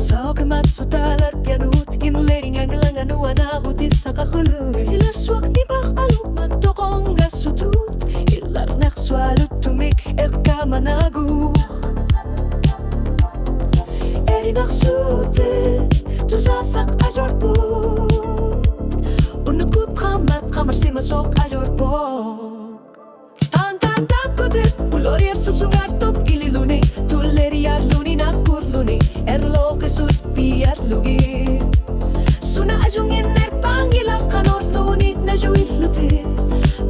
Saukemat sotalar pianut Inlering ang gelangan nuana hutis sa kakulug Silar swak di bakalu matokong gasutut Ilar nakswalut tumik eka managu Eri naksutit tuzasak ajorpo Unakut kamat kamar simasok ajorpo Tanta takutit ulorir subsungar top ililuni Tuleri arluni nakurluni Erlo kesut biar lugi Suna ajungin pangilang kanor lunit na juit lutit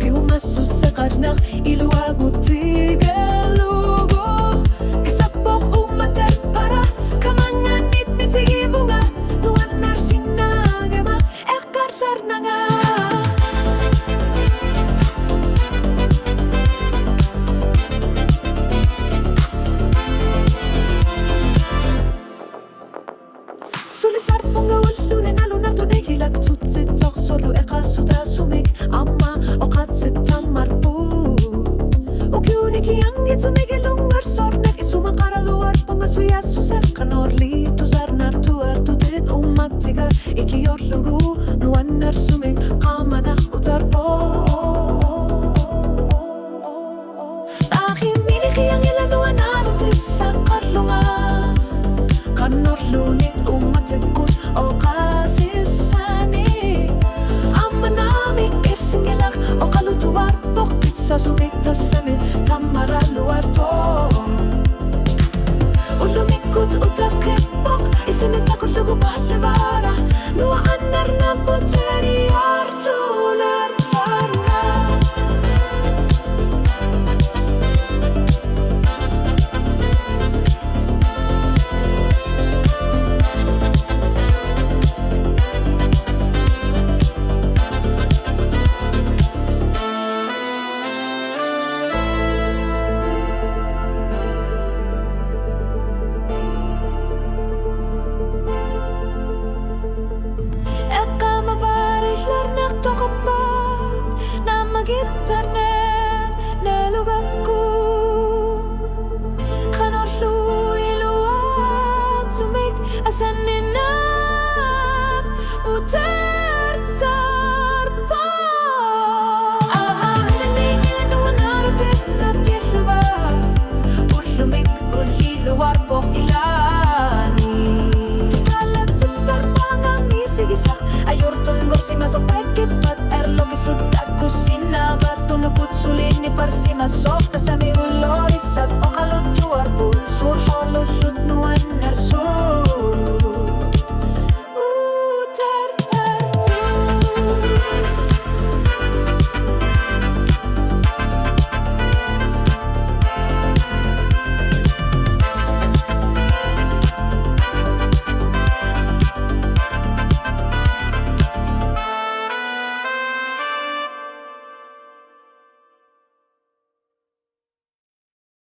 Piumas susakarnak iluaguti galubo Kisapok umater para kamanganit misigibunga Nuan narsinagama ekar sarnanga Sulisar pungawal lunen alunar tunay hilak tutsit tok solo eka suta sumik amma okatsit tamarpu Ukyuni kiyang itsumik ilungar sornek isumakara luar pangasuya susak kanorli tuzar nar tuar tutit umatiga ikiyor lugu nuan nar sumik kamanak utarpo Takim ini kiyang ilanuan arutis sakar lunga Kanor lunit umatikut o kasisani Amanami irsingilak o kalutuar Bokit sa sumikta semi tamara luar to Ulumikut utakipok Isinitakot lugu pasibara Nua anar na puteri artuler tarna Tokapat na mag-internet Nelugakku Kanorlu iluwag Sumik asaninak Utertar pa Nandingin nuwan arupis at gitluwa Ulumik uliluwar pok ilani Talat sa tarpangang isigisak Ayor tunggor si masok kipat erlo kisut aku sinaba tunukut sulini par si masok tasami ulori sa